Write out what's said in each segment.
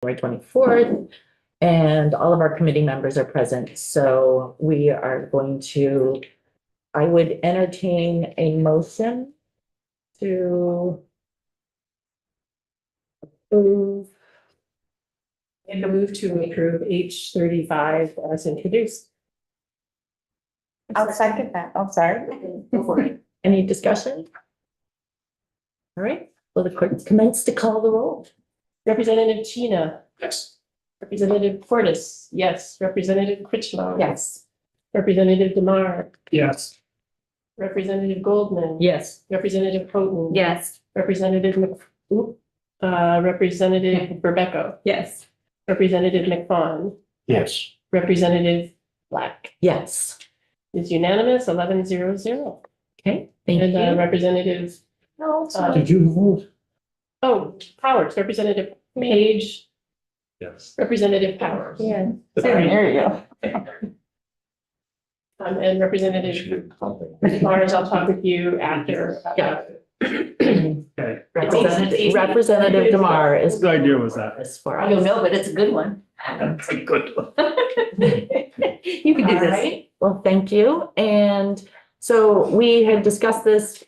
January 24th, and all of our committee members are present. So we are going to, I would entertain a motion to approve. And a move to approve H35 as introduced. I'll second that. I'm sorry. Go for it. Any discussion? All right, will the clerk commence to call the roll? Representative Chena, Yes. Representative Portis, yes. Representative Critchlow. Yes. Representative Demar, Yes. Representative Goldman. Yes. Representative Houghton. Yes. Representative Representative Rebecca. Yes. Representative McFawn. Yes. Representative Black Yes. is unanimous, 11-0-0. Okay, thank And you. Representative, Did you vote? Powers, Representative Page, Yes. Representative Powers. Yeah. Sorry. There you go. And Representative Mars, I'll talk with you after. Yeah. Okay. Representative Demar is. Whose idea was that? This for I don't us. know, but it's a good one. That's a good one. You can do All this. right, well, thank you. And so we had discussed this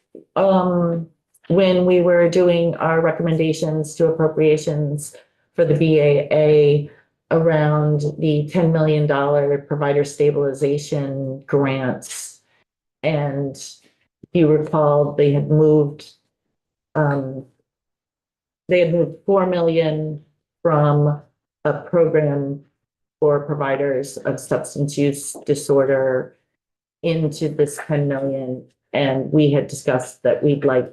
when we were doing our recommendations to appropriations for the BAA around the $10 million provider stabilization grants. And if you recall, they had moved 4 million from a program for providers of substance use disorder into this 10 million. And we had discussed that we'd like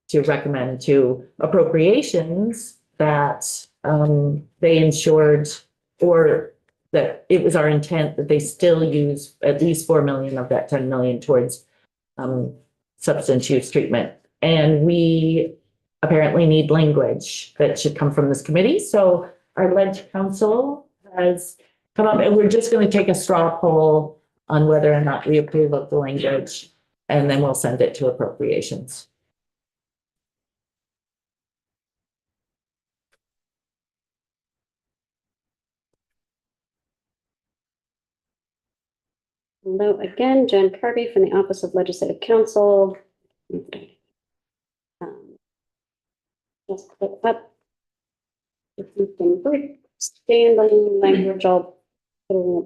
to recommend to appropriations that they ensured, or that it was our intent that they still use at least 4 million of that 10 million towards substance use treatment. And we apparently need language that should come from this committee. So our lead council has come up, and we're just going to take a straw poll on whether or not we approve of the language, and then we'll send it to appropriations. Hello again, Jen Kirby from the Office of Legislative Counsel. Just click up. If you can stand on language, I'll put a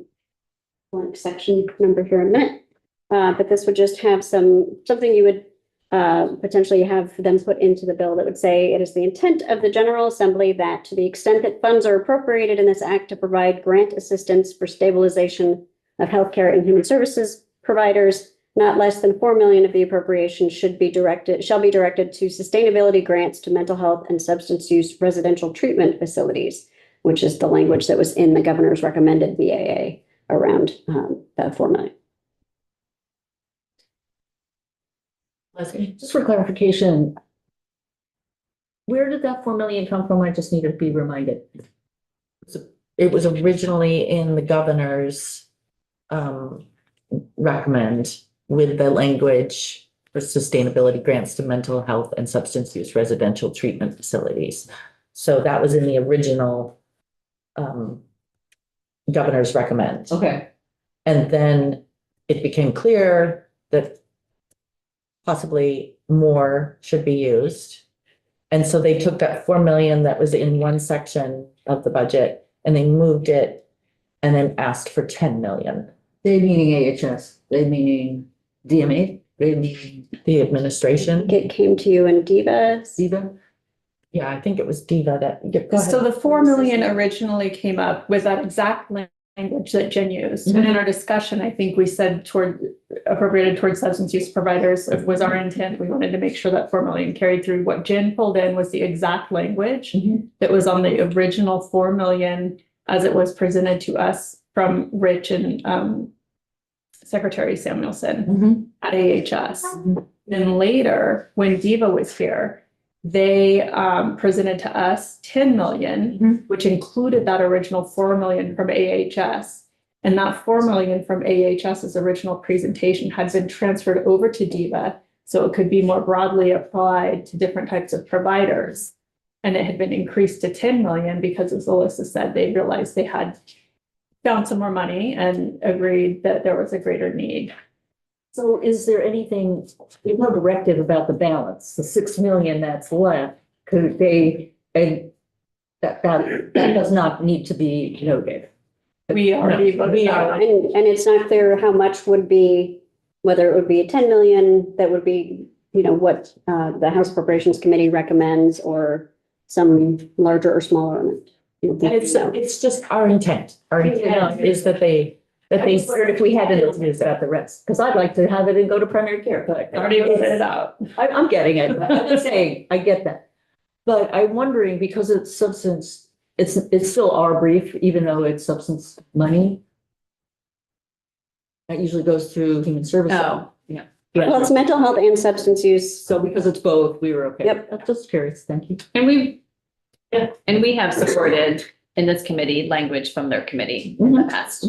blank section number here in a minute. But this would just have something you would potentially have them put into the bill that would say it is the intent of the General Assembly that to the extent that funds are appropriated in this act to provide grant assistance for stabilization of healthcare and human services providers, not less than 4 million of the appropriation shall be directed to sustainability grants to mental health and substance use residential treatment facilities, which is the language that was in the governor's recommended BAA around that 4 million. Leslie, just for clarification, where did that 4 million come from? I just need to be reminded. It was originally in the governor's recommend with the language for sustainability grants to mental health and substance use residential treatment facilities. So that was in the original governor's recommend. Okay. And then it became clear that possibly more should be used. And so they took that 4 million that was in one section of the budget and they moved it and then asked for 10 million. They meaning AHS, they meaning DMA, they meaning The administration. It came to you in DIVA. Ziva? Yeah, I think it was Diva that. Go ahead. So the 4 million originally came up with that exact language that Jen used. And in our discussion, I think we said appropriated towards substance use providers was our intent. We wanted to make sure that 4 million carried through. What Jen pulled in was the exact language that was on the original 4 million as it was presented to us from Rich and Secretary Samuelson at AHS. Then later, when Diva was here, they presented to us 10 million, which included that original 4 million from AHS. And that 4 million from AHS's original presentation had been transferred over to Diva, so it could be more broadly applied to different types of providers. And it had been increased to 10 million because, as Alyssa said, they realized they had found some more money and agreed that there was a greater need. So is there anything, there's no directive about the balance, the 6 million that's left, could they, and that does not need to be noted. We already voted we on are. it. And it's not clear how much would be, whether it would be 10 million, that would be, what the House Appropriations Committee recommends, or some larger or smaller amount. And it's just our intent. Our intent is that they, I just wondered if we had any news about the rest, because I'd like to have it and go to primary care, but. Already voted it out. I'm getting it, I'm just saying, I get that. But I'm wondering, because it's substance, it's still our brief, even though it's substance money. That usually goes through human services. Oh, yeah. Well, it's mental health and substance use. So because it's both, we were okay. Yep. I'm just curious, thank you. And we have supported in this committee language from their committee in the past.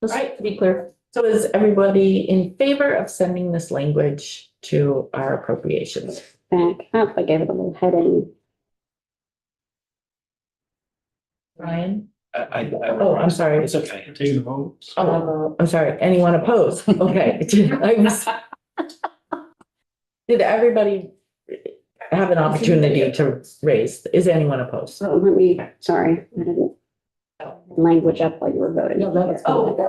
Just to be clear. So is everybody in favor of sending this language to our appropriations? Back up, I gave it a little heading. Ryan? Oh, I'm sorry. It's okay. Take the vote. Oh, I'm sorry. Anyone opposed? Okay. Did everybody have an opportunity to raise? Is anyone opposed? So let me, sorry, I didn't language up while you were voting. No,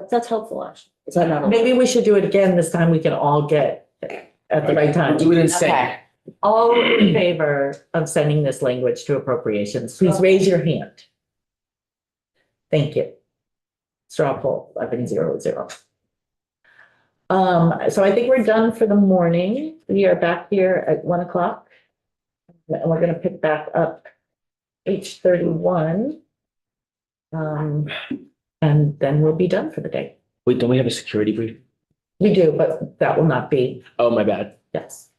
that's helpful, actually. Is that not? Maybe we should do it again. This time we can all get at the right time. Do it in sync. Okay. All in favor of sending this language to appropriations, please raise your hand. Thank you. Straw poll 1100. So I think we're done for the morning. We are back here at 1 o'clock. And we're gonna pick back up H31. And then we'll be done for the day. Wait, don't we have a security brief? We do, but that will not be, Oh, my bad. yes.